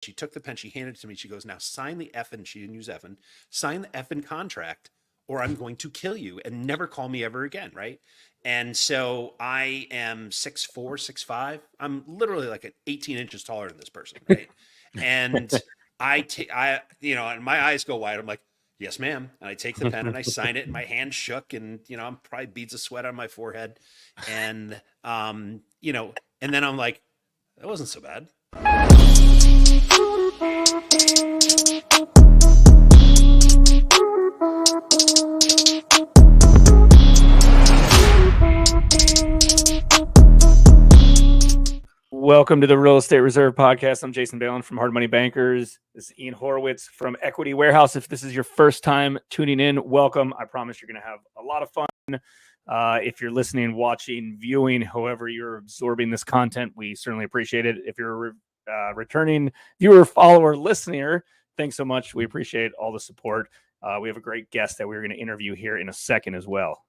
She took the pen, she handed it to me. She goes, now sign the effing, she didn't use effing, sign the effing contract or I'm going to kill you and never call me ever again. Right. And so I am 6'4", 6'5". I'm literally like 18 inches taller than this person. Right. And and my eyes go wide. I'm like, yes, ma'am. And I take the pen and I sign it and my hand shook and, I'm probably beads of sweat on my forehead. And, and then I'm like, that wasn't so bad. Welcome to the Real Estate Reserve Podcast. I'm Jason Balin from Hard Money Bankers. This is Ian Horowitz from Equity Warehouse. If this is your first time tuning in, welcome. I promise you're going to have a lot of fun. If you're listening, watching, viewing, however you're absorbing this content, we certainly appreciate it. If you're a returning viewer, follower, listener, thanks so much. We appreciate all the support. We have a great guest that we're going to interview here in a second as well.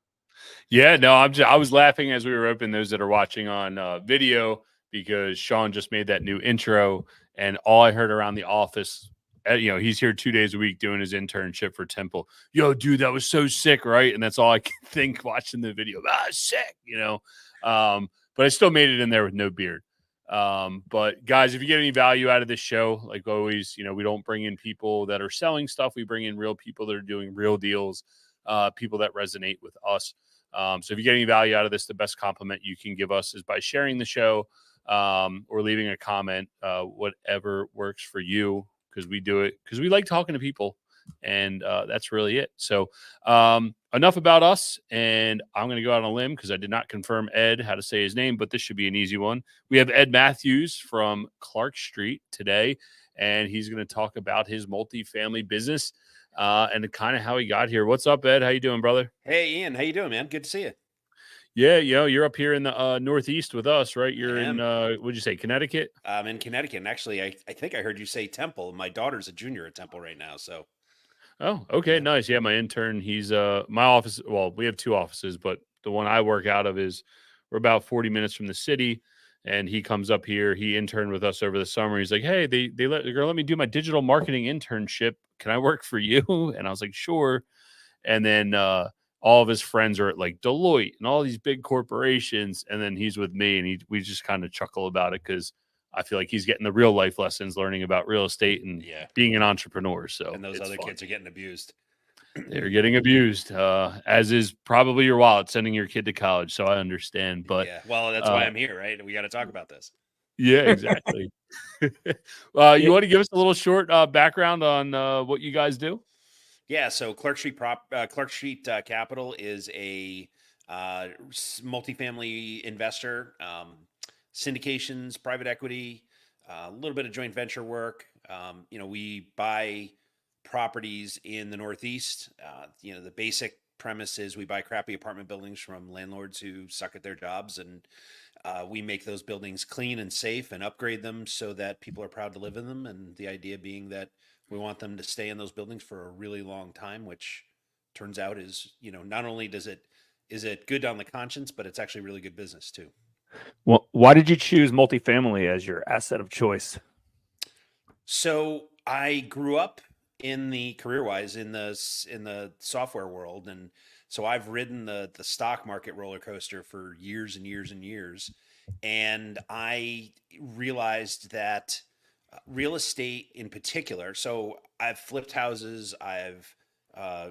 Yeah, no, I was laughing as we were opening, those that are watching on video, because Sean just made that new intro, and all I heard around the office, he's here 2 days a week doing his internship for Temple. Yo, dude, that was so sick, right? And that's all I could think watching the video. Sick, but I still made it in there with no beard. But guys, if you get any value out of this show, like always, we don't bring in people that are selling stuff. We bring in real people that are doing real deals, people that resonate with us. So if you get any value out of this, the best compliment you can give us is by sharing the show, or leaving a comment, whatever works for you, because we do it because we like talking to people, and that's really it. So enough about us, and I'm going to go out on a limb because I did not confirm Ed how to say his name, but this should be an easy one. We have Ed Mathews from Clark Street today, and he's going to talk about his multifamily business and kind of how he got here. What's up, Ed? How you doing, brother? Hey, Ian. How you doing, man? Good to see you. Yeah, you're up here in the Northeast with us, right? You're in, what'd you say, Connecticut? I'm in Connecticut. And actually, I think I heard you say Temple. My daughter's a junior at Temple right now. So. Oh, okay, nice. Yeah, my intern, he's my office. Well, we have two offices, but the one I work out of we're about 40 minutes from the city. And he comes up here. He interned with us over the summer. He's like, hey, they're going to let me do my digital marketing internship. Can I work for you? And I was like, sure. And then all of his friends are at like Deloitte and all these big corporations. And then he's with me, and we just kind of chuckle about it because I feel like he's getting the real life lessons, learning about real estate and being an entrepreneur. So, and those other kids are getting abused. They're getting abused, as is probably your wallet sending your kid to college. So I understand, but well, that's why I'm here, right? We got to talk about this. Yeah, exactly. You want to give us a little short background on what you guys do? Yeah, so Clerk Street Capital is a multifamily investor, syndications, private equity, a little bit of joint venture work. We buy properties in the Northeast. The basic premise is we buy crappy apartment buildings from landlords who suck at their jobs, and we make those buildings clean and safe and upgrade them so that people are proud to live in them. And the idea being that we want them to stay in those buildings for a really long time, which turns out is, not only is it good on the conscience, but it's actually really good business too. Well, why did you choose multifamily as your asset of choice? So I grew up in the career-wise in the software world, and so I've ridden the stock market roller coaster for years and years and years, and I realized that real estate in particular. So I've flipped houses. I've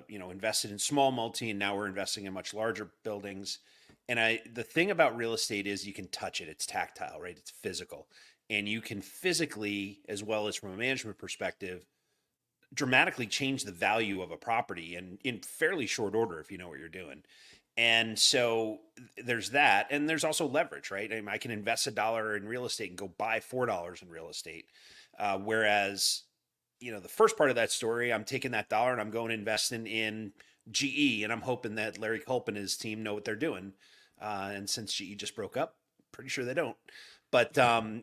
invested in small multi, and now we're investing in much larger buildings. And the thing about real estate is you can touch it. It's tactile, right? It's physical, and you can physically, as well as from a management perspective, dramatically change the value of a property and in fairly short order if you know what you're doing. And so there's that, and there's also leverage, right? I can invest $1 in real estate and go buy $4 in real estate. Whereas, the first part of that story, I'm taking that dollar and I'm going investing in GE, and I'm hoping that Larry Culp and his team know what they're doing. And since GE just broke up, pretty sure they don't. But the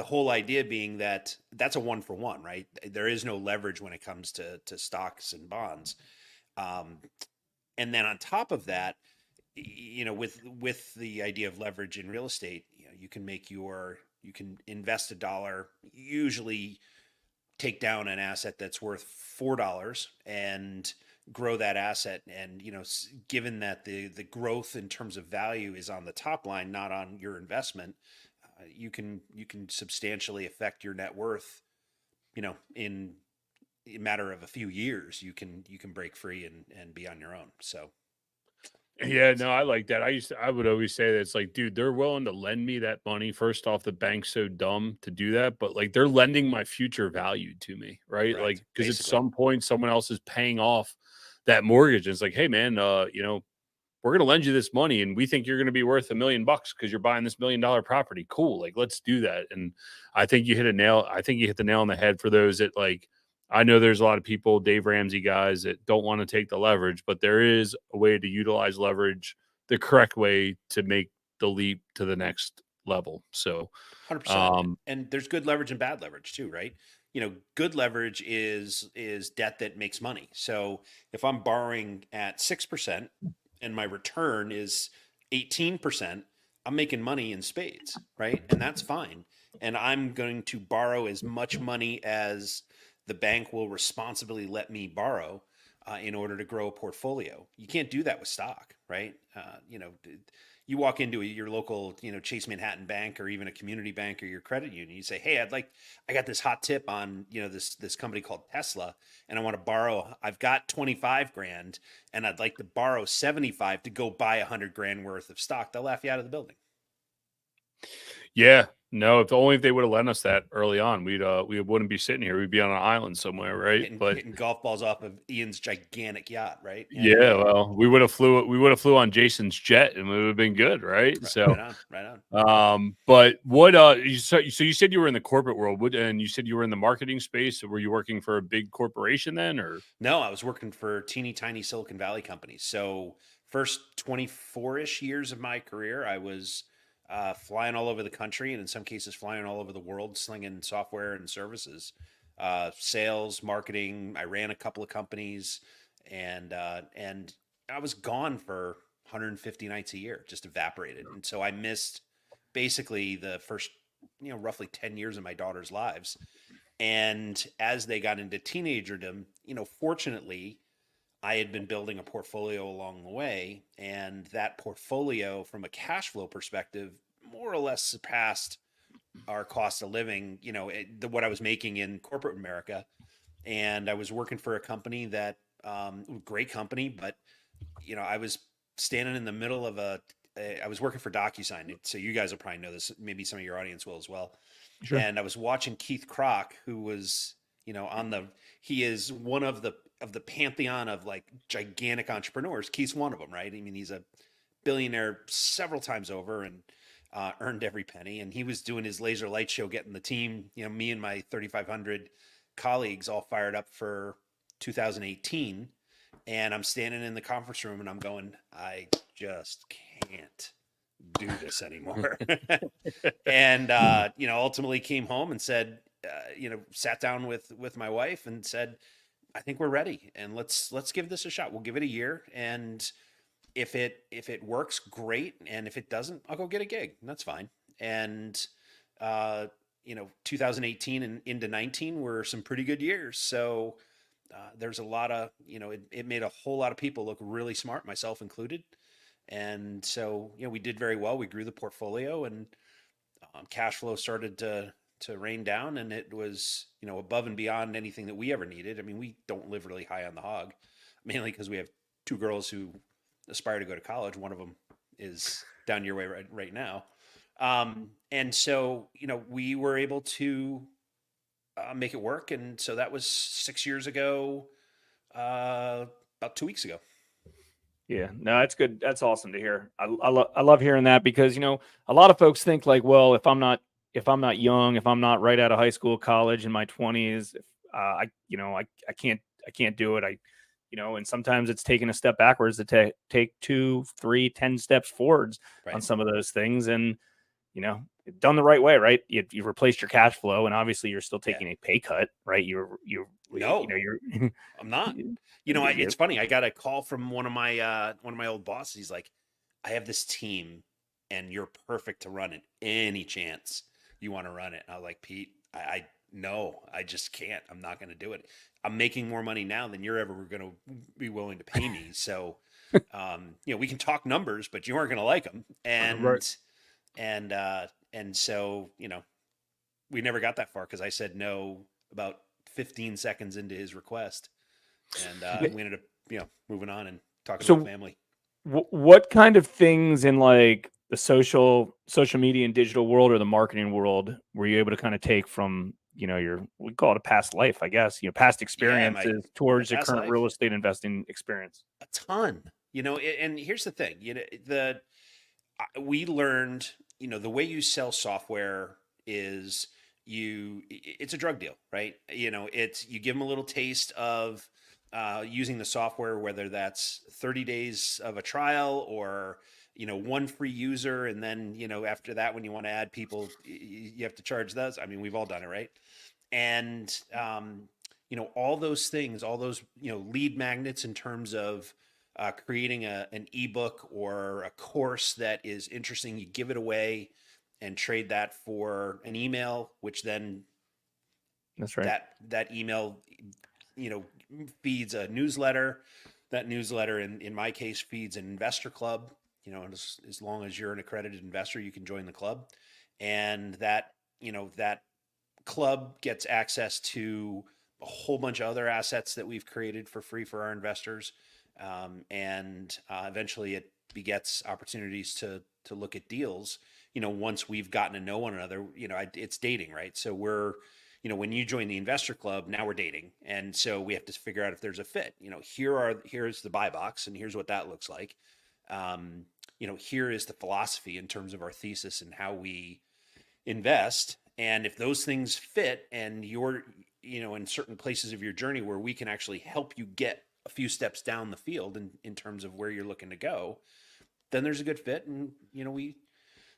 whole idea being that that's a 1-for-1, right? There is no leverage when it comes to stocks and bonds. And then on top of that, with the idea of leverage in real estate, you can make your You can invest $1, usually take down an asset that's worth $4 and grow that asset. And given that the growth in terms of value is on the top line, not on your investment, you can substantially affect your net worth. In a matter of a few years, you can break free and be on your own. So Yeah, no, I like that. I would always say that it's like, dude, they're willing to lend me that money. First off, the bank's so dumb to do that, but like they're lending my future value to me, right? correct, Like, because at basically. some point someone else is paying off that mortgage. And it's like, hey man, we're gonna lend you this money and we think you're gonna be worth $1 million because you're buying this $1 million property. Cool. Like, let's do that. And I think you hit the nail on the head for those that like. I know there's a lot of people, Dave Ramsey guys, that don't want to take the leverage, but there is a way to utilize leverage the correct way to make the leap to the next level. So, 100%. And there's good leverage and bad leverage too, right? Good leverage is debt that makes money. So if I'm borrowing at 6% and my return is 18%, I'm making money in spades, right? And that's fine. And I'm going to borrow as much money as the bank will responsibly let me borrow in order to grow a portfolio. You can't do that with stock, right? You walk into your local, Chase Manhattan Bank or even a community bank or your credit union. You say, "Hey, I got this hot tip on, this company called Tesla, and I want to borrow. I've got 25 grand, and I'd like to borrow 75 to go buy 100 grand worth of stock." They'll laugh you out of the building. yeah, no, if they would have lent us that early on, we wouldn't be sitting here. We'd be on an island somewhere, right? But Hitting golf balls off of Ian's gigantic yacht, right? yeah, well, we would have flew on Jason's jet and we would have been good, right? Right So, on, right on. but what so you said you were in the corporate world, and you said you were in the marketing space. Were you working for a big corporation then, or? No, I was working for teeny tiny Silicon Valley companies. So first 24-ish years of my career, I was flying all over the country and in some cases flying all over the world, slinging software and services, sales, marketing. I ran a couple of companies, and I was gone for 150 nights a year, just evaporated. And so I missed basically the first, roughly 10 years of my daughter's lives. And as they got into teenagerdom, fortunately, I had been building a portfolio along the way, and that portfolio, from a cash flow perspective, more or less surpassed our cost of living, what I was making in corporate America. And I was working for a company that, great company, but, I was standing in the middle of I was working for DocuSign. So you guys will probably know this. Maybe some of your audience will as well. Sure. And I was watching Keith Kroc, who was, he is one of the pantheon of like gigantic entrepreneurs. Keith's one of them, right? I mean, he's a billionaire several times over and earned every penny. And he was doing his laser light show, getting the team, me and my 3,500 colleagues all fired up for 2018. And I'm standing in the conference room and I'm going, I just can't do this anymore. And ultimately came home and said, sat down with my wife and said, I think we're ready, and let's give this a shot. We'll give it a year, and if it works, great, and if it doesn't, I'll go get a gig. And that's fine. And 2018 and into 19 were some pretty good years. So there's a lot of, it made a whole lot of people look really smart, myself included. And so, we did very well. We grew the portfolio, and cash flow started to rain down, and it was, above and beyond anything that we ever needed. I mean, we don't live really high on the hog, mainly because we have two girls who aspire to go to college. One of them is down your way right now. And so, we were able to make it work. And so that was 6 years ago, about 2 weeks ago. Yeah, no, that's good. That's awesome to hear. I love hearing that because, a lot of folks think like, well, if I'm not young, if I'm not right out of high school, college in my 20s, I can't do it. And sometimes it's taking a step backwards to take 2, 3, 10 steps forwards on some of those things. And, done the right way, right? You replaced your cash flow, and obviously you're still taking a pay cut, right? No, I'm not. It's funny. I got a call from one of my old bosses. He's like, I have this team and you're perfect to run it any chance. you want to run it? And I was like, Pete, I no, I just can't. I'm not going to do it. I'm making more money now than you're ever going to be willing to pay me. So, we can talk numbers, but you aren't going to like them. Right. And so, we never got that far because I said no about 15 seconds into his request. And we ended up, moving on and talking to So the family. what kind of things in like the social media and digital world or the marketing world were you able to kind of take from, we call it a past life, I guess, past Yeah, experiences my towards your past current life. real estate investing experience? A ton, and here's the thing, we learned, the way you sell software is it's a drug deal, right? It's, you give them a little taste of using the software, whether that's 30 days of a trial or, one free user. And then, after that, when you want to add people, you have to charge those. I mean, we've all done it, right? And, all those things, all those, lead magnets in terms of creating an ebook or a course that is interesting, you give it away and trade that for an email, which then That's right. that email, feeds a newsletter. That newsletter, in my case, feeds an investor club. As long as you're an accredited investor, you can join the club, and that club gets access to a whole bunch of other assets that we've created for free for our investors, and eventually it begets opportunities to look at deals. Once we've gotten to know one another, it's dating, right? So we're, when you join the investor club, now we're dating, and so we have to figure out if there's a fit. Here's the buy box, and here's what that looks like. Here is the philosophy in terms of our thesis and how we invest. And if those things fit and you're, in certain places of your journey where we can actually help you get a few steps down the field in terms of where you're looking to go, then there's a good fit. And,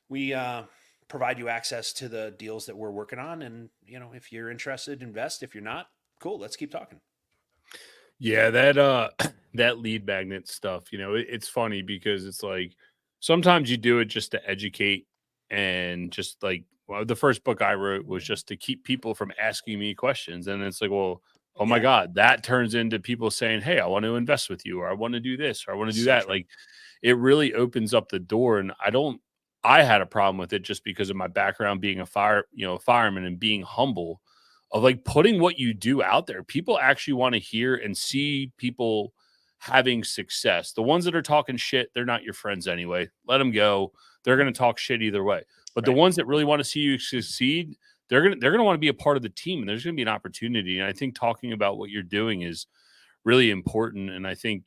we provide you access to the deals that we're working on. And, if you're interested, invest. If you're not, cool, let's keep talking. Yeah, that that lead magnet stuff, it's funny because it's like sometimes you do it just to educate and just like, well, the first book I wrote was just to keep people from asking me questions. And it's like, well, oh my Yeah. God, that turns into people saying, hey, I want to invest with you, or I want to do this, or I want to do So that. true. Like it really opens up the door. And I had a problem with it just because of my background being a fireman and being humble of like putting what you do out there. People actually want to hear and see people having success. The ones that are talking shit, they're not your friends anyway. Let them go. They're going to talk shit either way. But the Right. ones that really want to see you succeed, they're going to want to be a part of the team, and there's going to be an opportunity. And I think talking about what you're doing is really important. And I think,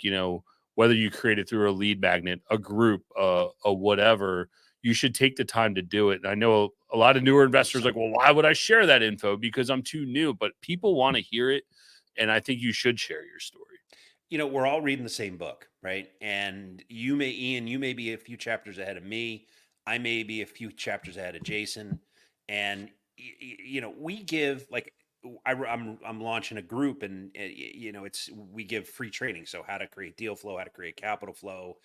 whether you create it through a lead magnet, a group, a whatever, you should take the time to do it. And I know a lot of newer investors 100%. like, well, why would I share that info? Because I'm too new, but people want to hear it. And I think you should share your story. We're all reading the same book, right? And Ian, you may be a few chapters ahead of me. I may be a few chapters ahead of Jason. And, we give like, I'm launching a group, and we give free training. So how to create deal flow, how to create capital flow,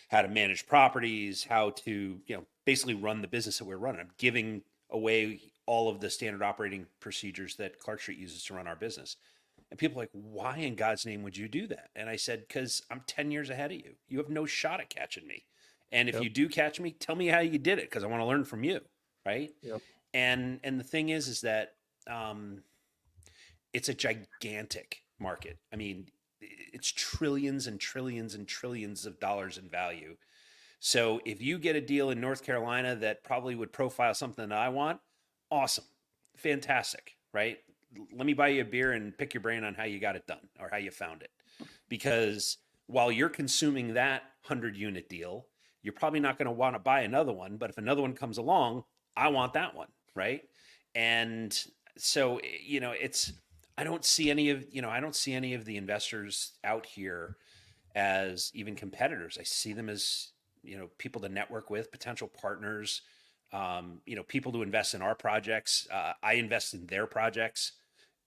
how to manage properties, how to, basically run the business that we're running. I'm giving away all of the standard operating procedures that Clark Street uses to run our business. And people are like, why in God's name would you do that? And I said, because I'm 10 years ahead of you. You have no shot at catching me. And if Yep. you do catch me, tell me how you did it, because I want to learn from you. Right. Yep. And the thing is that it's a gigantic market. I mean, it's trillions and trillions and trillions of dollars in value. So if you get a deal in North Carolina that probably would profile something that I want, awesome, fantastic, right? Let me buy you a beer and pick your brain on how you got it done or how you found it. Because while you're consuming that 100-unit deal, you're probably not going to want to buy another one. But if another one comes along, I want that one, right? And so, I don't see any of, the investors out here as even competitors. I see them as, people to network with, potential partners, people to invest in our projects. I invest in their projects.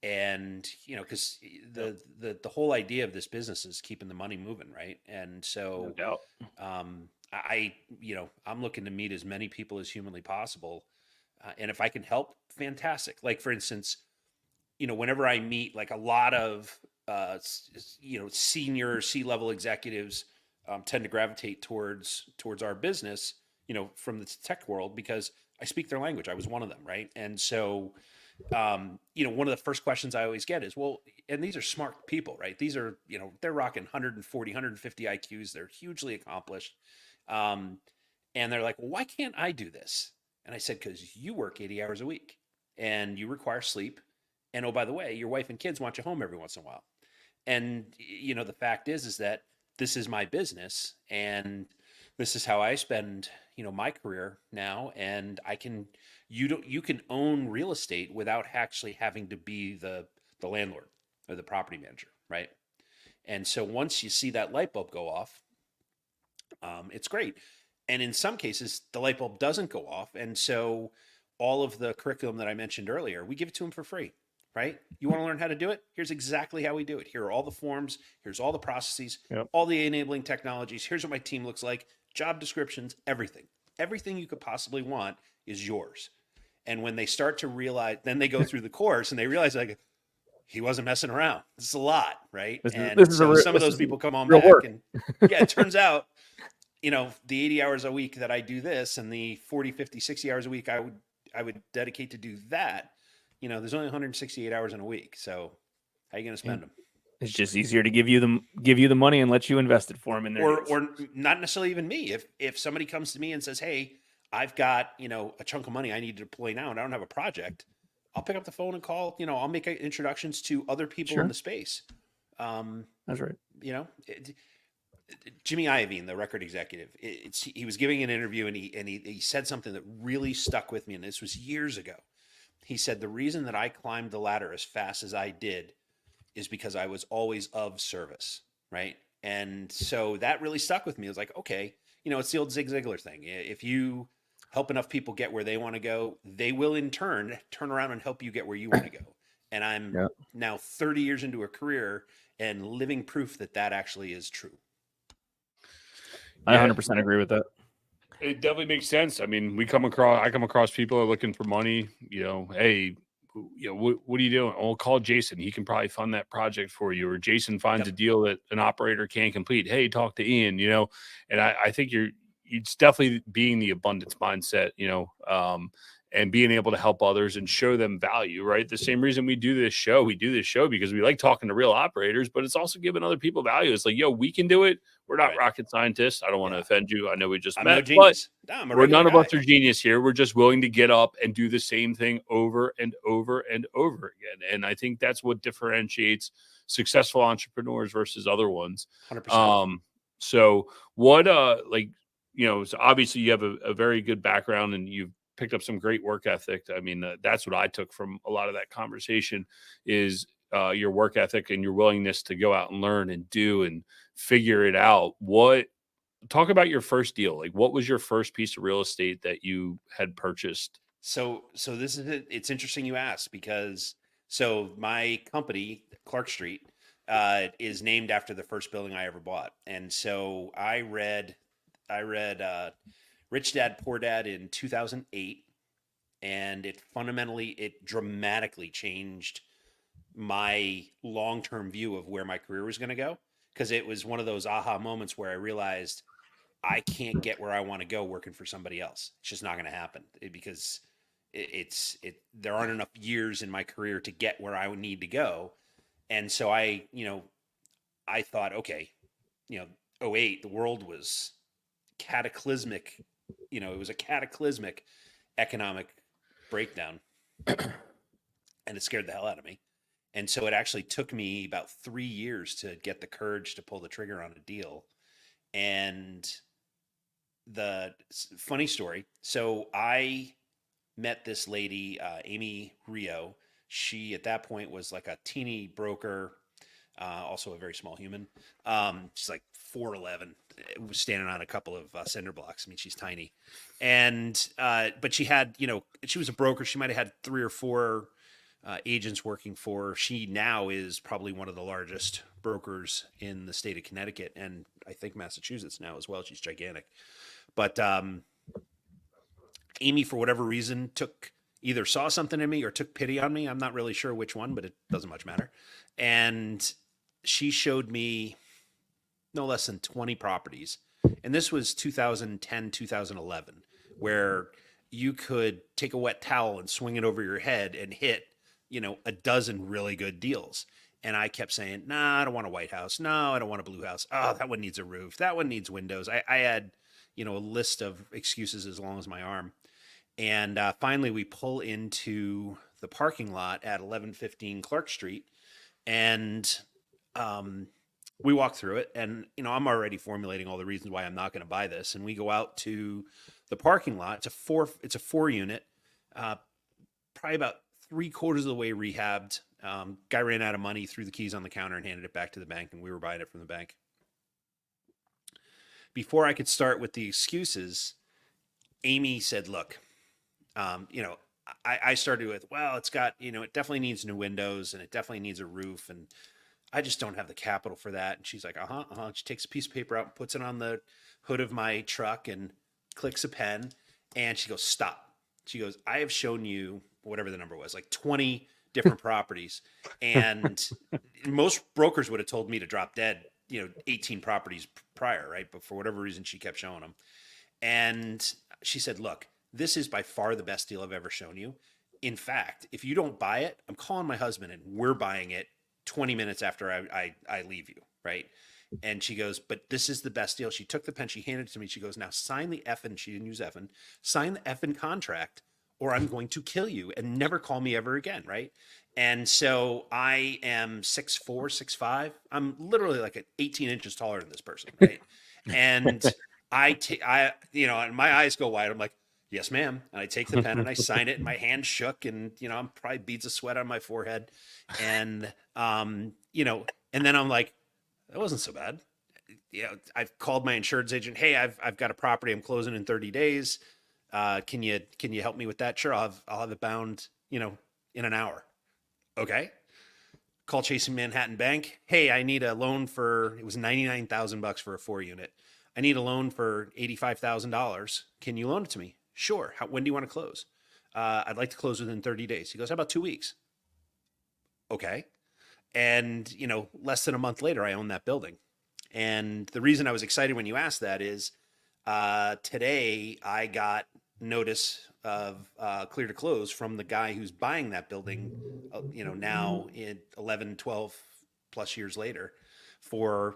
And, because the whole idea of this business is keeping the money moving, right? And No so doubt. I'm looking to meet as many people as humanly possible, And if I can help, fantastic. Like, for instance, whenever I meet like a lot of, senior C-level executives tend to gravitate towards our business, from the tech world because I speak their language. I was one of them, right? And so, one of the first questions I always get is, well, and these are smart people, right? These are, they're rocking 140, 150 IQs. They're hugely accomplished. Um, and they're like, well, why can't I do this? And I said, because you work 80 hours a week and you require sleep. And oh, by the way, your wife and kids want you home every once in a while. And, the fact is that this is my business and this is how I spend, my career now. And you can own real estate without actually having to be the landlord or the property manager. Right. And so once you see that light bulb go off, it's great. And in some cases, the light bulb doesn't go off. And so all of the curriculum that I mentioned earlier, we give it to them for free, right? You want to learn how to do it? Here's exactly how we do it. Here are all the forms. Here's all the processes, Yep. all the enabling technologies. Here's what my team looks like, job descriptions, everything. Everything you could possibly want is yours. And when they start to realize, then they go through the course and they realize, like, he wasn't messing around. This is a lot, right? And so some of those people come on back work. and yeah, it turns out, the 80 hours a week that I do this and the 40, 50, 60 hours a week I would dedicate to do that, there's only 168 hours in a week. So how are you going to spend them? It's just easier to give you the money and let you invest it for them in their or not necessarily even me. If somebody comes to me and says, hey, I've got, a chunk of money I need to deploy now and I don't have a project, I'll pick up the phone and call, I'll make introductions to other people in the space. That's right. Jimmy Iovine, the record executive, he was giving an interview and he said something that really stuck with me. And this was years ago. He said, the reason that I climbed the ladder as fast as I did is because I was always of service. Right. And so that really stuck with me. I was like, okay, it's the old Zig Ziglar thing. If you help enough people get where they want to go, they will in turn around and help you get where you want to go. And I'm now 30 years into a career and living proof that actually is true. Yeah. I 100% agree with that. It definitely makes sense. I mean, I come across people who are looking for money, hey, what are you doing? Oh, call Jason. He can probably fund that project for you. Or Jason finds a deal that an operator can't complete. Hey, talk to Ian, and I think it's definitely being the abundance mindset, and being able to help others and show them value, right? The same reason we do this show because we like talking to real operators, but it's also giving other people value. It's like, we can do it. We're not rocket scientists. I don't want to offend you. I know we just met, no genius. But none of us are genius here. We're just willing to get up and do the same thing over and over and over again. And I think that's what differentiates successful entrepreneurs versus other ones. 100%. So what, so obviously you have a very good background and you've picked up some great work ethic. I mean, that's what I took from a lot of that conversation is your work ethic and your willingness to go out and learn and do and figure it out. Talk about your first deal. Like, what was your first piece of real estate that you had purchased? So this is it. It's interesting you asked because my company, Clark Street, is named after the first building I ever bought. And so I read Rich Dad, Poor Dad in 2008. And it dramatically changed my long-term view of where my career was going to go. Because it was one of those aha moments where I realized I can't get where I want to go working for somebody else. It's just not going to happen because there aren't enough years in my career to get where I would need to go. And so I thought, okay, 08, the world was cataclysmic. It was a cataclysmic economic breakdown and it scared the hell out of me. And so it actually took me about 3 years to get the courage to pull the trigger on a deal. And the funny story. So I met this lady, Amy Rio. She, at that point, was like a teeny broker, also a very small human. She's like 4'11", was standing on a couple of cinder blocks. I mean, she's tiny. And, but she had, she was a broker. She might've had 3 or 4 agents working for her. She now is probably one of the largest brokers in the state of Connecticut. And I think Massachusetts now as well. She's gigantic. But Amy, for whatever reason, either saw something in me or took pity on me. I'm not really sure which one, but it doesn't much matter. And she showed me no less than 20 properties. And this was 2010, 2011, where you could take a wet towel and swing it over your head and hit, a dozen really good deals. And I kept saying, nah, I don't want a white house. No, I don't want a blue house. Oh, that one needs a roof. That one needs windows. I had, a list of excuses as long as my arm. And finally, we pull into the parking lot at 1115 Clark Street. And we walk through it. And, I'm already formulating all the reasons why I'm not going to buy this. And we go out to the parking lot. It's a 4-unit, probably about 3/4 of the way rehabbed. Guy ran out of money, threw the keys on the counter and handed it back to the bank. And we were buying it from the bank. Before I could start with the excuses, Amy said, look, I started with, well, it's got, it definitely needs new windows and it definitely needs a roof. And I just don't have the capital for that. And she's like, She takes a piece of paper out and puts it on the hood of my truck and clicks a pen. And she goes, stop. She goes, I have shown you whatever the number was, like 20 different properties. And most brokers would have told me to drop dead, 18 properties prior, right? But for whatever reason, she kept showing them. And she said, look, this is by far the best deal I've ever shown you. In fact, if you don't buy it, I'm calling my husband and we're buying it 20 minutes after I leave you, right? And she goes, but this is the best deal. She took the pen, she handed it to me. She goes, now sign the effing, she didn't use effing, sign the effing contract or I'm going to kill you and never call me ever again, right? And so I am 6'4", 6'5". I'm literally like 18 inches taller than this person, right? And and my eyes go wide. I'm like, yes, ma'am. And I take the pen and I sign it and my hand shook and, I'm probably beads of sweat on my forehead. And, and then I'm like, that wasn't so bad. I've called my insurance agent. Hey, I've got a property. I'm closing in 30 days. Can you help me with that? Sure. I'll have it bound, in an hour. Okay. Call Chasing Manhattan Bank. Hey, I need a loan it was $99,000 for a 4-unit. I need a loan for $85,000. Can you loan it to me? Sure. When do you want to close? I'd like to close within 30 days. He goes, how about 2 weeks? Okay. And, less than a month later, I own that building. And the reason I was excited when you asked that is today I got notice of clear to close from the guy who's buying that building, now in 11, 12 plus years later for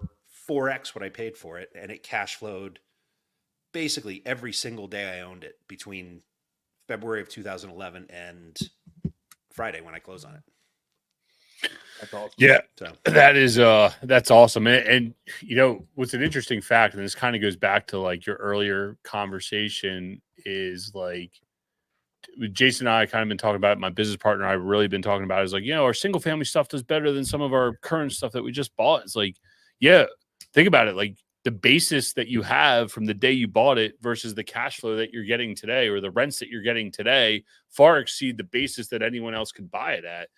4x what I paid for it. And it cash flowed basically every single day I owned it between February of 2011 and Friday when I closed on it. That's awesome. Yeah, So that's awesome. And what's an interesting fact, and this kind of goes back to like your earlier conversation, is like Jason and I kind of been talking about it. My business partner and I have really been talking about it, is like, our single family stuff does better than some of our current stuff that we just bought. It's like, yeah, think about it. Like the basis that you have from the day you bought it versus the cash flow that you're getting today or the rents that you're getting today far exceed the basis that anyone else could buy it at,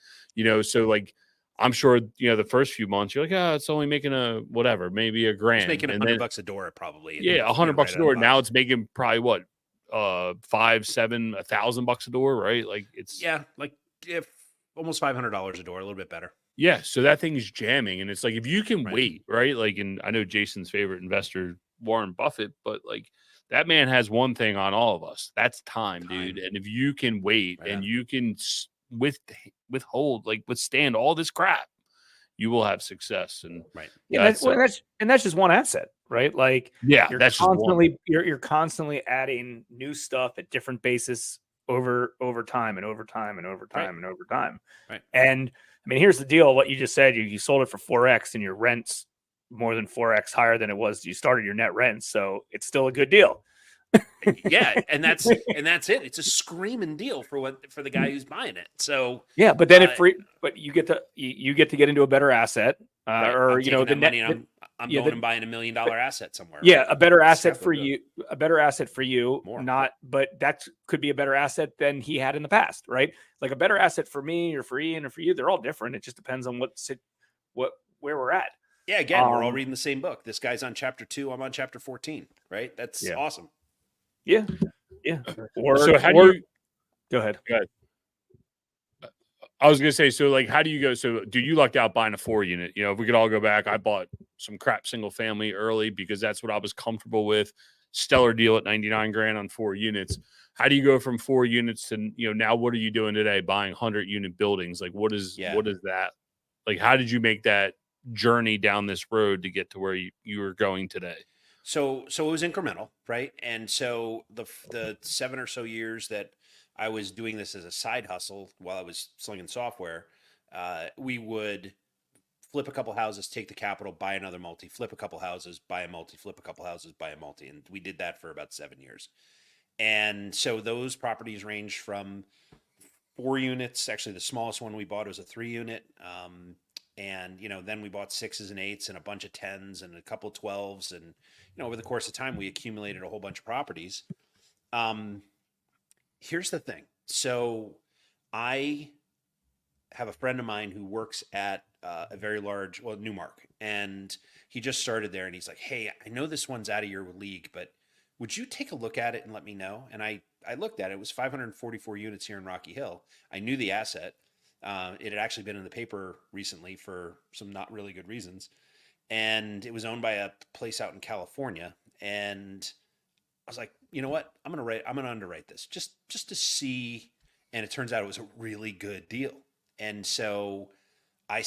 so like, I'm sure, the first few months you're like, it's only making maybe $1,000. It's making $100 a door probably. Yeah, $100 a door. Now it's making probably what, $5, $7, $1,000 a door, right? Like it's like if almost $500 a door, a little bit better. Yeah, so that thing's jamming, and it's like if you can wait, right? Like, and I know Jason's favorite investor, Warren Buffett, but like that man has one thing on all of us. That's time, dude. And if you can wait and you can withstand all this crap, you will have success. And that's just one asset, right? Like, that's constantly you're constantly adding new stuff at different basis over time and over time and over time and over time. Right. And I mean, here's the deal. What you just said, you sold it for 4x and your rent's more than 4x higher than it was. You started your net rent. So it's still a good deal. Yeah. And that's it. It's a screaming deal for the guy who's buying it. So yeah, but then you get to get into a better asset, or the money. I'm going and buying $1 million asset somewhere. Yeah, right? A better asset for you. A better asset for you. More. But that could be a better asset than he had in the past, right? Like a better asset for me or for Ian or for you. They're all different. It just depends on where we're at. Yeah, again, we're all reading the same book. This guy's on chapter 2. I'm on chapter 14. Right? That's awesome. Yeah. Yeah. So how do you go ahead? go ahead. I was gonna say, so like, how do you go? So, dude, you lucked out buying a 4-unit. You know, if we could all go back, I bought some crap single family early because that's what I was comfortable with. Stellar deal at 99 grand on 4 units. How do you go from 4 units to, you know, now what are you doing today? Buying 100-unit buildings? Like, what is that? Like, how did you make that journey down this road to get to where you were going today? So it was incremental, right? And so the 7 or so years that I was doing this as a side hustle while I was slinging software, we would flip a couple houses, take the capital, buy another multi, flip a couple houses, buy a multi, flip a couple houses, buy a multi, and we did that for about 7 years. And so those properties range from 4 units. Actually, the smallest one we bought was a 3-unit. And, you know, then we bought 6s and 8s and a bunch of 10s and a couple of 12s. And, you know, over the course of time, we accumulated a whole bunch of properties. Here's the thing. So I have a friend of mine who works at a very large, Newmark, and he just started there. And he's like, hey, I know this one's out of your league, but would you take a look at it and let me know? And I looked at it. It was 544 units here in Rocky Hill. I knew the asset. It had actually been in the paper recently for some not really good reasons. And it was owned by a place out in California. And I was like, you know what? I'm going to underwrite this just to see. And it turns out it was a really good deal. And so I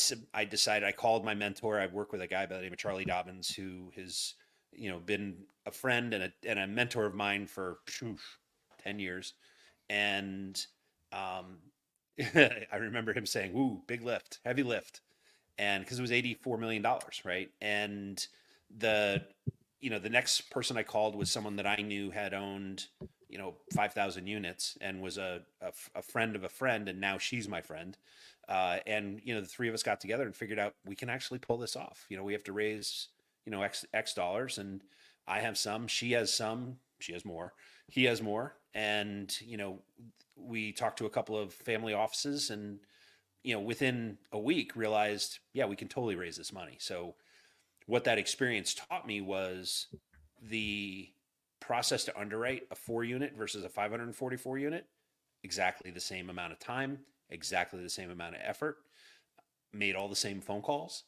decided, I called my mentor. I work with a guy by the name of Charlie Dobbins, who has, you know, been a friend and a mentor of mine for 10 years. And, I remember him saying, ooh, big lift, heavy lift. And because it was $84 million, right? And the next person I called was someone that I knew had owned, you know, 5,000 units and was a friend of a friend. And now she's my friend. And, you know, the three of us got together and figured out we can actually pull this off. You know, we have to raise, you know, X dollars, and I have some, she has some, she has more, he has more. And, you know, we talked to a couple of family offices and, you know, within a week realized, yeah, we can totally raise this money. So what that experience taught me was the process to underwrite a 4-unit versus a 544 unit, exactly the same amount of time, exactly the same amount of effort, made all the same phone calls.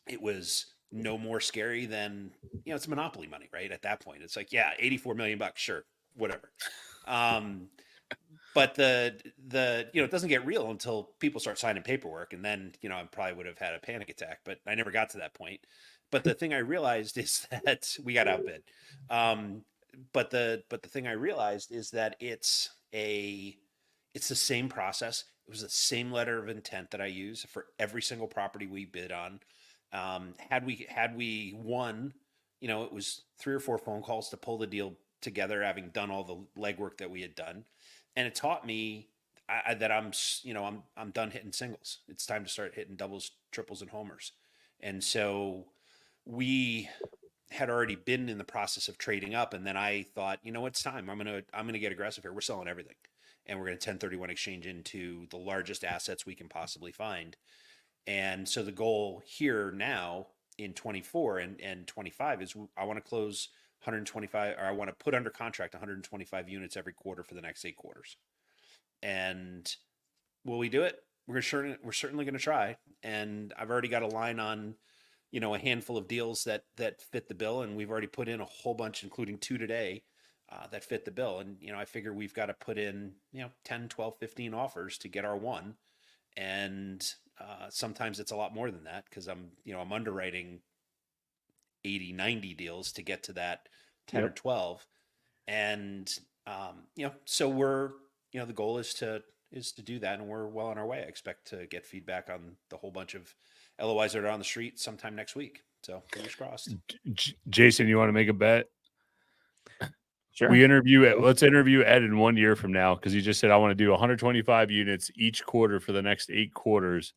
It was no more scary than, you know, it's monopoly money, right? At that point, it's like, yeah, 84 million bucks, sure, whatever. But the you know, it doesn't get real until people start signing paperwork, and then, you know, I probably would have had a panic attack, but I never got to that point. But the thing I realized is that we got outbid. But the thing I realized is that it's the same process. It was the same letter of intent that I use for every single property we bid on. Had we won, you know, it was 3 or 4 phone calls to pull the deal together, having done all the legwork that we had done. And it taught me that I'm done hitting singles. It's time to start hitting doubles, triples, and homers. And so we had already been in the process of trading up, and then I thought, you know, it's time. I'm gonna get aggressive here. We're selling everything, and we're gonna 1031 exchange into the largest assets we can possibly find. And so the goal here now in 24 and 25 is I want to close 125, or I want to put under contract 125 units every quarter for the next 8 quarters. And will we do it? We're certainly going to try. And I've already got a line on, you know, a handful of deals that fit the bill, and we've already put in a whole bunch, including 2 today, that fit the bill. And, you know, I figure we've got to put in, you know, 10, 12, 15 offers to get our one. And sometimes it's a lot more than that, because I'm underwriting 80, 90 deals to get to that 10 or 12. And, you know, so the goal is to do that, and we're well on our way. I expect to get feedback on the whole bunch of LOIs that are on the street sometime next week. So fingers crossed. Jason, you want to make a bet? Sure. Let's interview Ed in 1 year from now, because he just said, I want to do 125 units each quarter for the next 8 quarters.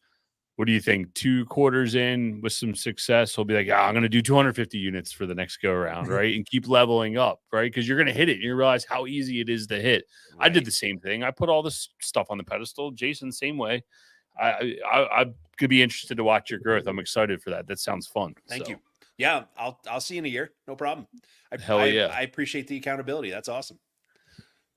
What do you think? 2 quarters in with some success, he'll be like, I'm going to do 250 units for the next go around, right? And keep leveling up, right? Because you're going to hit it and you realize how easy it is to hit. Right. I did the same thing. I put all this stuff on the pedestal. Jason, same way. I could be interested to watch your growth. I'm excited for that. That sounds fun. Thank you. Yeah, I'll see you in a year. No problem. Hell yeah. I appreciate the accountability. That's awesome.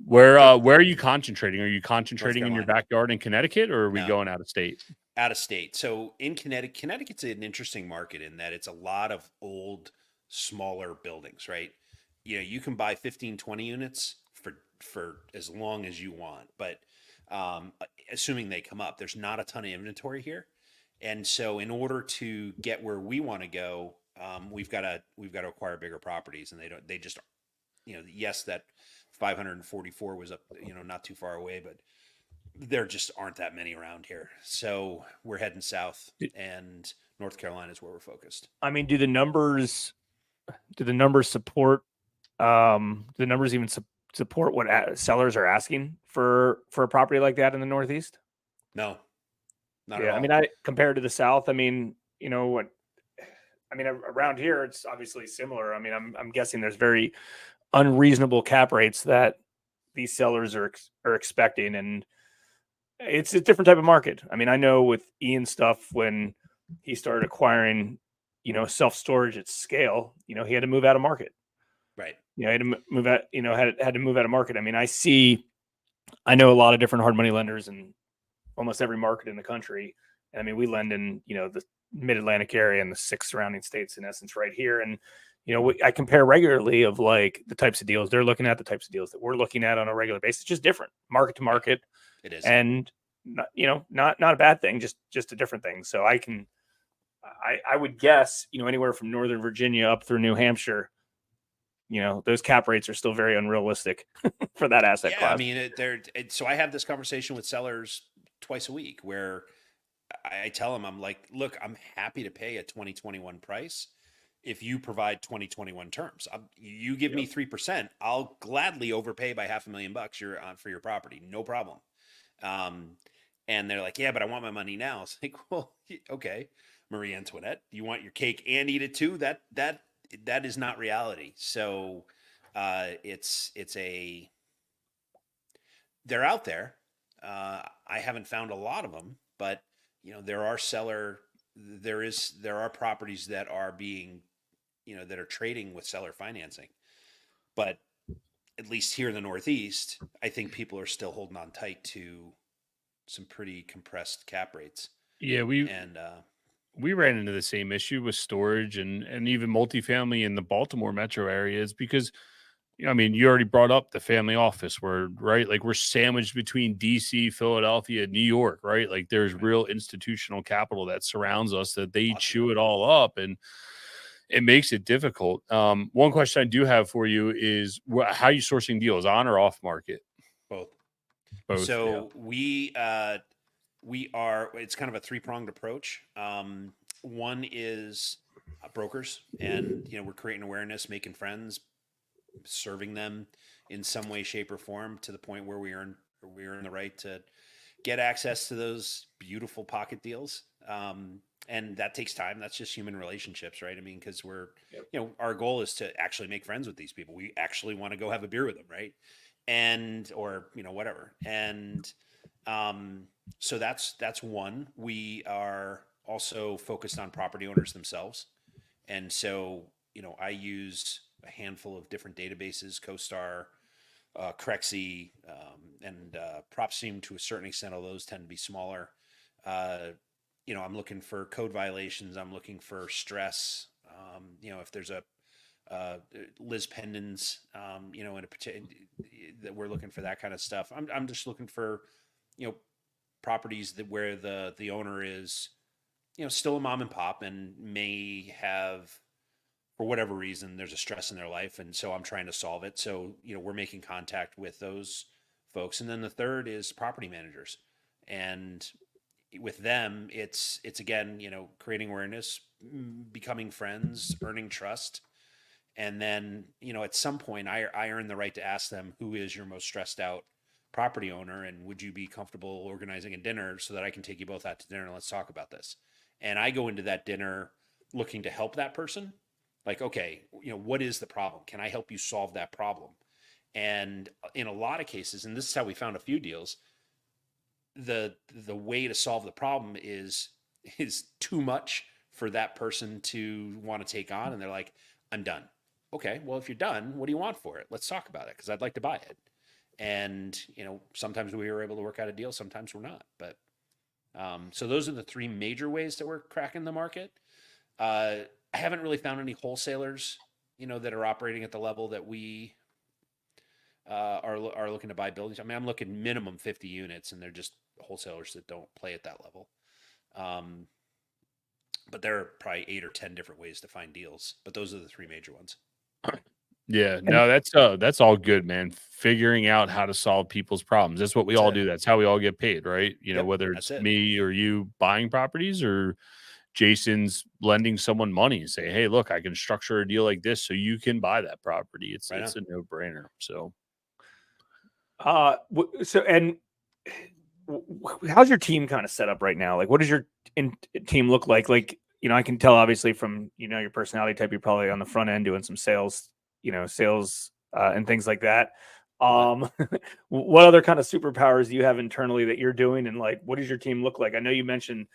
Where So where are you concentrating? Are you North concentrating in your Carolina. backyard in Connecticut, or are we No, going out of state? out of state. So in Connecticut's an interesting market in that it's a lot of old, smaller buildings, right? You can buy 15, 20 units for as long as you want, but assuming they come up, there's not a ton of inventory here. And so in order to get where we want to go, we've got to acquire bigger properties, and they just, yes, that 544 was up, not too far away, but there just aren't that many around here. So we're heading south, and North Carolina is where we're focused. I mean, do the numbers support do the numbers even support what sellers are asking for a property like that in the Northeast? No, not at Yeah, I all. mean, I compared to the South, I mean, what I mean, around here it's obviously similar. I mean, I'm guessing there's very unreasonable cap rates that these sellers are expecting, and it's a different type of market. I mean, I know with Ian's stuff, when he started acquiring, self storage at scale, he had to move out of market. Right. He had to move out. Had to move out of market. I mean, I know a lot of different hard money lenders in almost every market in the country. And I mean, we lend in the Mid Atlantic area and the 6 surrounding states, in essence, right here. And I compare regularly of like the types of deals they're looking at, the types of deals that we're looking at on a regular basis, just different market to market. It is. And not a bad thing, just a different thing. So I would guess, anywhere from Northern Virginia up through New Hampshire, those cap rates are still very unrealistic for that asset class. I mean, so I have this conversation with sellers twice a week where I tell them, I'm like, look, I'm happy to pay a 2021 price if you provide 2021 terms. You give me 3%, I'll gladly overpay by $500,000 for your property, no problem. And they're like, yeah, but I want my money now. It's like, well, okay, Marie Antoinette, you want your cake and eat it too? That is not reality. So they're out there. I haven't found a lot of them, but there are properties that are being, that are trading with seller financing. But at least here in the Northeast, I think people are still holding on tight to some pretty compressed cap rates. Yeah, we ran into the same issue with storage and even multifamily in the Baltimore metro areas because, I mean, you already brought up the family office where, right? Like we're sandwiched between DC, Philadelphia, New York, right? Like there's real institutional capital that surrounds us that they chew it all up and it makes it difficult. One question I do have for you is how are you sourcing deals, on or off market? Both. Yeah. So we are, it's kind of a 3-pronged approach. One is brokers, and we're creating awareness, making friends, serving them in some way, shape, or form to the point where we earn the right to get access to those beautiful pocket deals. And that takes time. That's just human relationships, right? I mean, because our goal is to actually make friends with these people. We actually want to go have a beer with them, right? Or whatever. And so that's one. We are also focused on property owners themselves. And so, I use a handful of different databases, CoStar, Crexy, and PropStream to a certain extent, although those tend to be smaller. I'm looking for code violations. I'm looking for stress. If there's a Liz Pendens, in a particular, that we're looking for that kind of stuff. I'm just looking for, properties where the owner is, still a mom and pop and may have, for whatever reason, there's a stress in their life. And so I'm trying to solve it. So, we're making contact with those folks. And then the third is property managers. And with them, it's again, creating awareness, becoming friends, earning trust. And then, at some point I earn the right to ask them, who is your most stressed out property owner? And would you be comfortable organizing a dinner so that I can take you both out to dinner and let's talk about this? And I go into that dinner looking to help that person. Like, okay, what is the problem? Can I help you solve that problem? And in a lot of cases, and this is how we found a few deals, the way to solve the problem is too much for that person to want to take on, and they're like, I'm done. Okay, well, if you're done, what do you want for it? Let's talk about it, because I'd like to buy it. And sometimes we were able to work out a deal, sometimes we're not. But so those are the three major ways that we're cracking the market. I haven't really found any wholesalers, that are operating at the level that we are looking to buy buildings. I mean, I'm looking minimum 50 units, and they're just wholesalers that don't play at that level. But there are probably 8 or 10 different ways to find deals. But those are the three major ones. Yeah, no, that's all good, man. Figuring out how to solve people's problems. That's what we all do. That's how we all get paid, right? Yep, Whether that's it's it. me or you buying properties, or Jason's lending someone money and say, hey, look, I can structure a deal like this so you can buy that property. It's Right a no-brainer. So how's your team kind of set up right now? Like, what does your team look like? Like, I can tell obviously from, your personality type, you're probably on the front end doing some sales, and things like that. What other kind of superpowers do you have internally that you're doing? And like, what does your team look like? I know you mentioned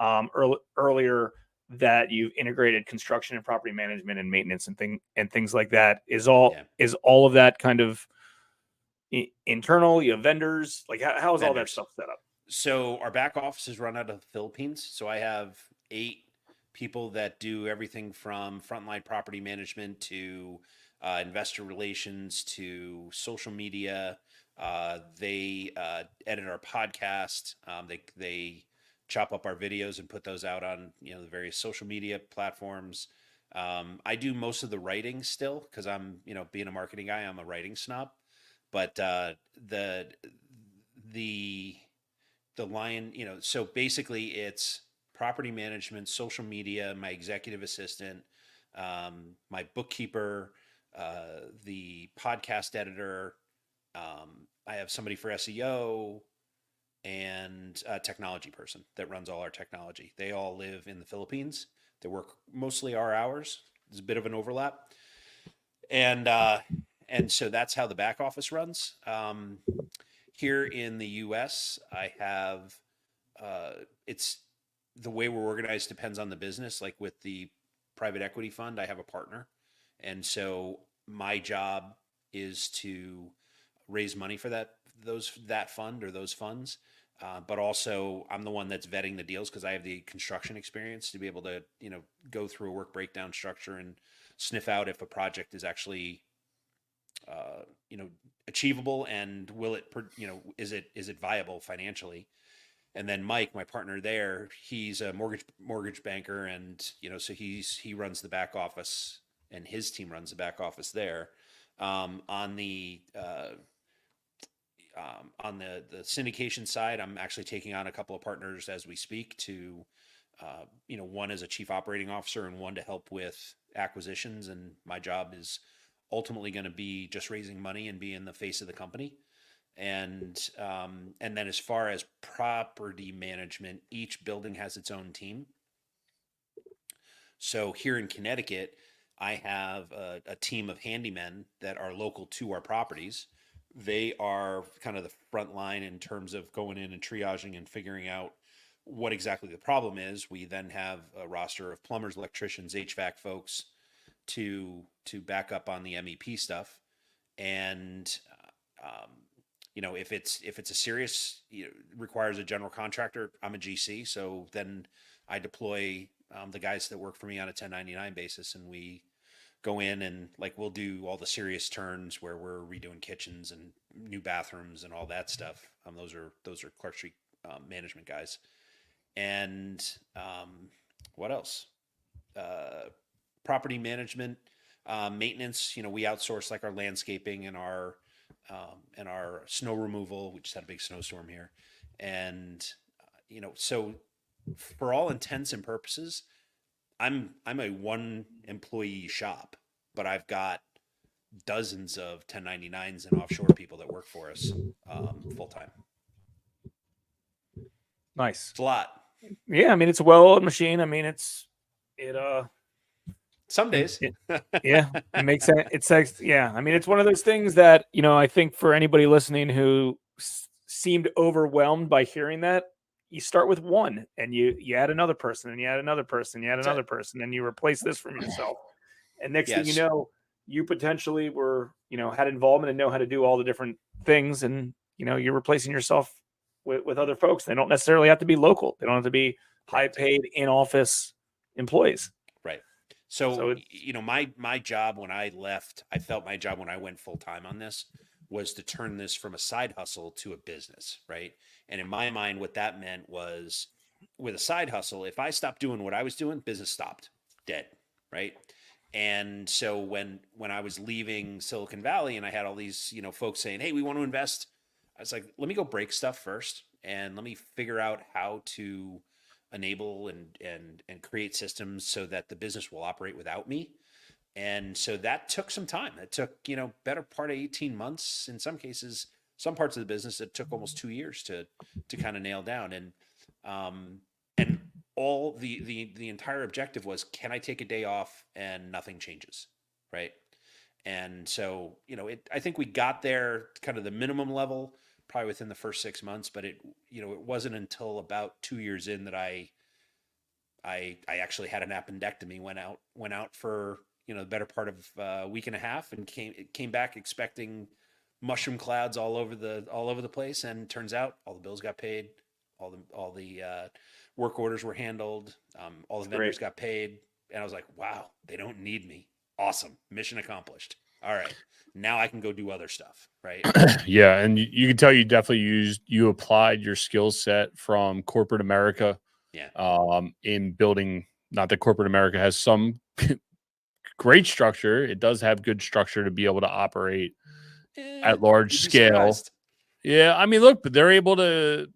earlier that you've integrated construction and property management and maintenance and things like that. Is all of that kind of internal? You have vendors? Like, how is all that stuff set up? So our back office is run out of the Philippines. So I have 8 people that do everything from frontline property management to investor relations to social media. They edit our podcast. They chop up our videos and put those out on the various social media platforms. I do most of the writing still, because I'm being a marketing guy, I'm a writing snob. But the line, so basically it's property management, social media, my executive assistant, my bookkeeper, the podcast editor. I have somebody for SEO and a technology person that runs all our technology. They all live in the Philippines. They work mostly our hours. There's a bit of an overlap. And so that's how the back office runs. Here in the US, I have, it's the way we're organized depends on the business. Like with the private equity fund, I have a partner. And so my job is to raise money for that fund or those funds. But also I'm the one that's vetting the deals, because I have the construction experience to be able to, go through a work breakdown structure and sniff out if a project is actually, achievable, and will it, is it viable financially? And then Mike, my partner there, he's a mortgage banker, and so he runs the back office, and his team runs the back office there. On the syndication side, I'm actually taking on a couple of partners as we speak to, one as a chief operating officer and one to help with acquisitions. And my job is ultimately going to be just raising money and being the face of the company. And then as far as property management, each building has its own team. So here in Connecticut, I have a team of handymen that are local to our properties. They are kind of the front line in terms of going in and triaging and figuring out what exactly the problem is. We then have a roster of plumbers, electricians, HVAC folks to back up on the MEP stuff. And if it's a serious, requires a general contractor, I'm a GC. So then I deploy the guys that work for me on a 1099 basis, and we go in and we'll do all the serious turns where we're redoing kitchens and new bathrooms and all that stuff. Those are Clerk Street management guys. And what else? Property management, maintenance. We outsource our landscaping and our snow removal. We just had a big snowstorm here, and so for all intents and purposes, I'm a one employee shop, but I've got dozens of 1099s and offshore people that work for us full time. Nice. It's a lot. Yeah, I mean, it's a well-oiled machine. I mean, some days. Yeah, it makes sense. It's I mean, it's one of those things that, I think for anybody listening who seemed overwhelmed by hearing that, you start with one, and you add another person, and you add another person, you add That's another it. person, and you replace this from yourself. And next thing you Yes. know, you potentially were, had involvement and know how to do all the different things. And, you're replacing yourself with other folks. They don't necessarily have to be local. They don't have to be high paid in office employees. Right. So So, my job when I left, I felt my job when I went full time on this was to turn this from a side hustle to a business. Right. And in my mind, what that meant was with a side hustle, if I stopped doing what I was doing, business stopped dead. Right. And so when I was leaving Silicon Valley and I had all these, folks saying, "Hey, we want to invest," I was like, let me go break stuff first and let me figure out how to enable and create systems so that the business will operate without me. And so that took some time. It took, better part of 18 months. In some cases, some parts of the business, it took almost 2 years to kind of nail down. And all the entire objective was, can I take a day off and nothing changes? Right. And so, I think we got there kind of the minimum level probably within the first 6 months, but it wasn't until about 2 years in that I actually had an appendectomy, went out for, the better part of a week and a half and came back expecting mushroom clouds all over the place. And turns out all the bills got paid. All the work orders were handled. All the vendors got paid. And I was like, wow, they don't need me. Awesome. Mission accomplished. All right. Now I can go do other stuff. Right. Yeah. And you can tell you definitely you applied your skill set from corporate America. Yeah. In building, not that corporate America has some great structure. It does have good structure to be able to operate at large You'd be scale. surprised. Yeah. I mean, look, but they're able to,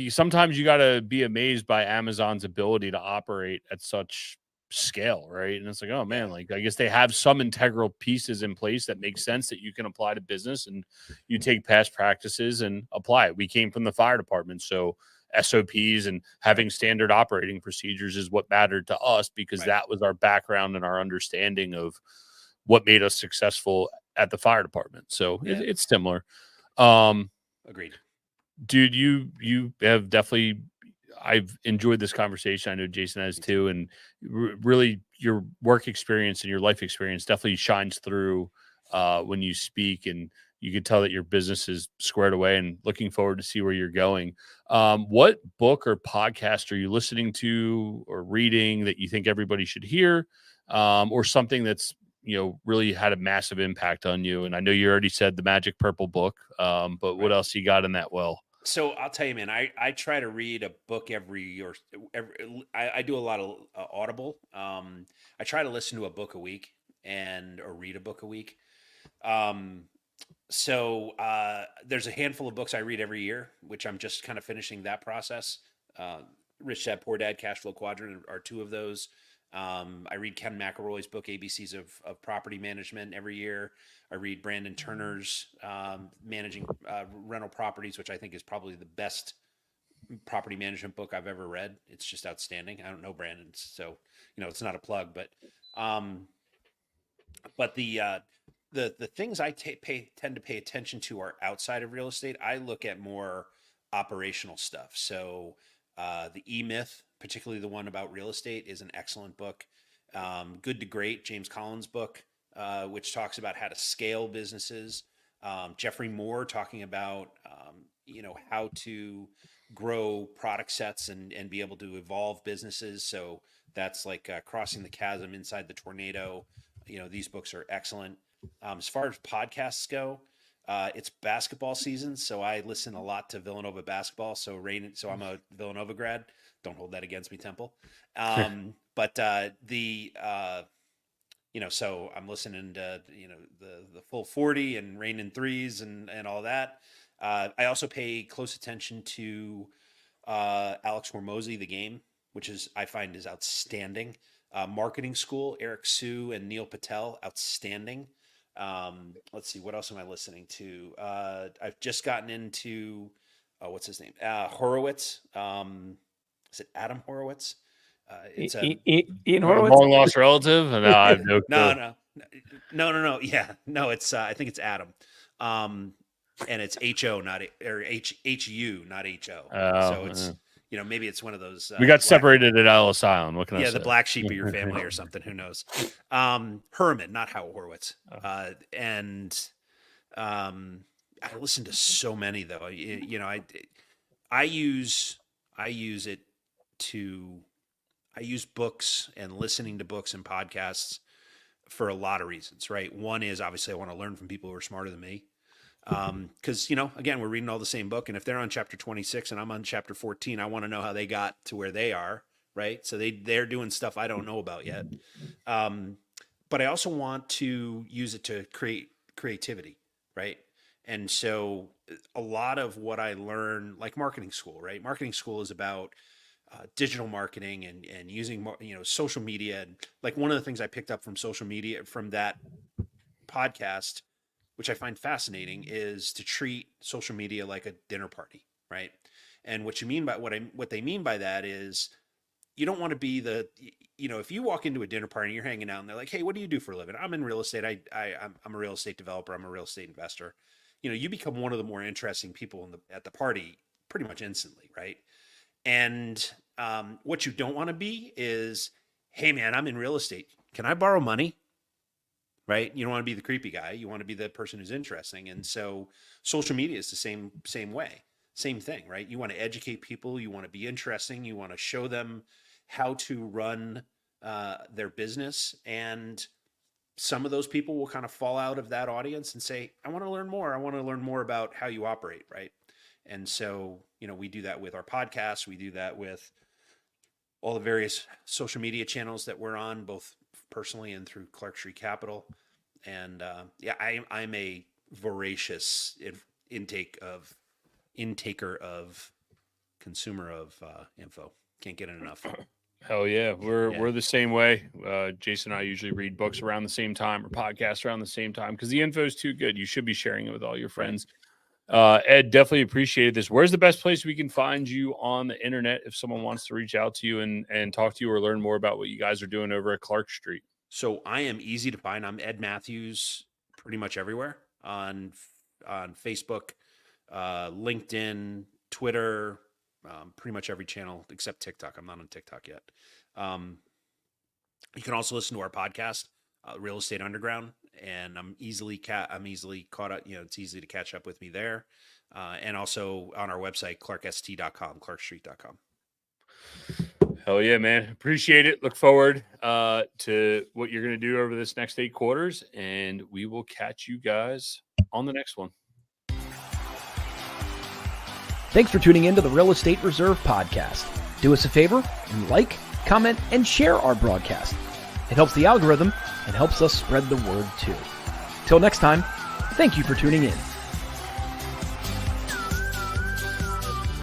sometimes you got to be amazed by Amazon's ability to operate at such scale, right? And it's like, oh man, Yeah. like I guess they have some integral pieces in place that make sense that you can apply to business, and you take past practices and apply it. We came from the fire department, so SOPs and having standard operating procedures is what mattered to us because Right. that was our background and our understanding of what made us successful at the fire department. So Yeah. it's similar. Agreed. Dude, you have definitely, I've enjoyed this conversation. I know Jason has too, and really your work experience and your life experience definitely shines through when you speak, and you can tell that your business is squared away and looking forward to see where you're going. What book or podcast are you listening to or reading that you think everybody should hear, or something that's really had a massive impact on you? And I know you already said the Magic Purple book, but what else you got in that well? So I'll tell you, man, I try to read a book every I do a lot of Audible. I try to listen to a book a week or read a book a week. Um, there's a handful of books I read every year, which I'm just kind of finishing that process. Rich Dad, Poor Dad, Cash Flow Quadrant are two of those. I read Ken McElroy's book, ABCs of Property Management, every year. I read Brandon Turner's Managing Rental Properties, which I think is probably the best property management book I've ever read. It's just outstanding. I don't know Brandon, so it's not a plug, but the things I tend to pay attention to are outside of real estate. I look at more operational stuff. So the E-Myth, particularly the one about real estate, is an excellent book. Good to Great, James Collins' book, which talks about how to scale businesses. Jeffrey Moore talking about how to grow product sets and be able to evolve businesses. So that's like Crossing the Chasm, Inside the Tornado. These books are excellent. As far as podcasts go, it's basketball season, so I listen a lot to Villanova basketball. So I'm a Villanova grad. Don't hold that against me, Temple. So I'm listening to the full 40 and Rain in Threes and all that. I also pay close attention to Alex Hormozy, The Game, which I find is outstanding. Marketing School, Eric Sue and Neil Patel, outstanding. Let's see, what else am I listening to? I've just gotten into what's his name? Horowitz. Is it Adam Horowitz? It's Ian A Horowitz. long lost relative? No, I have no clue. no. Yeah, no. It's I think it's Adam. and it's HO, not or HU, not HO. Oh, So it's maybe it's one of those. We got separated at Ellis Island. What can I say? The black sheep of your family or something. Who knows? Herman, not Howard Horowitz. I listen to so many though. I use books and listening to books and podcasts for a lot of reasons, right? One is obviously I want to learn from people who are smarter than me. Because, again, we're reading all the same book. And if they're on chapter 26 and I'm on chapter 14, I want to know how they got to where they are, right? So they're doing stuff I don't know about yet. But I also want to use it to create creativity, right? And so a lot of what I learn, like marketing school, right? Marketing school is about digital marketing and using, social media. And like one of the things I picked up from social media from that podcast, which I find fascinating, is to treat social media like a dinner party, right? And what they mean by that is you don't want to be if you walk into a dinner party and you're hanging out and they're like, hey, what do you do for a living? I'm in real estate. I'm a real estate developer. I'm a real estate investor. You become one of the more interesting people at the party pretty much instantly, right? And what you don't want to be is, hey man, I'm in real estate. Can I borrow money? Right? You don't want to be the creepy guy. You want to be the person who's interesting. And so social media is the same way, same thing, right? You want to educate people. You want to be interesting. You want to show them how to run their business. And some of those people will kind of fall out of that audience and say, I want to learn more. I want to learn more about how you operate, right? And so, we do that with our podcast. We do that with all the various social media channels that we're on, both personally and through Clark Street Capital. And I'm a voracious intaker of consumer of info. Can't get it enough. Hell yeah. We're the same way. Jason and I usually read books around the same time or podcasts around the same time because the info is too good. You should be sharing it with all your friends. Ed, definitely appreciated this. Where's the best place we can find you on the internet if someone wants to reach out to you and talk to you or learn more about what you guys are doing over at Clark Street? So I am easy to find. I'm Ed Mathews pretty much everywhere on Facebook, LinkedIn, Twitter, pretty much every channel except TikTok. I'm not on TikTok yet. You can also listen to our podcast, Real Estate Underground, and I'm easily caught up. It's easy to catch up with me there, and also on our website, clarkst.com, clarkstreet.com. Hell yeah, man. Appreciate it. Look forward to what you're going to do over this next 8 quarters, and we will catch you guys on the next one. Thanks for tuning in to the Real Estate Reserve podcast. Do us a favor and like, comment, and share our broadcast. It helps the algorithm and helps us spread the word too. Till next time, thank you for tuning in.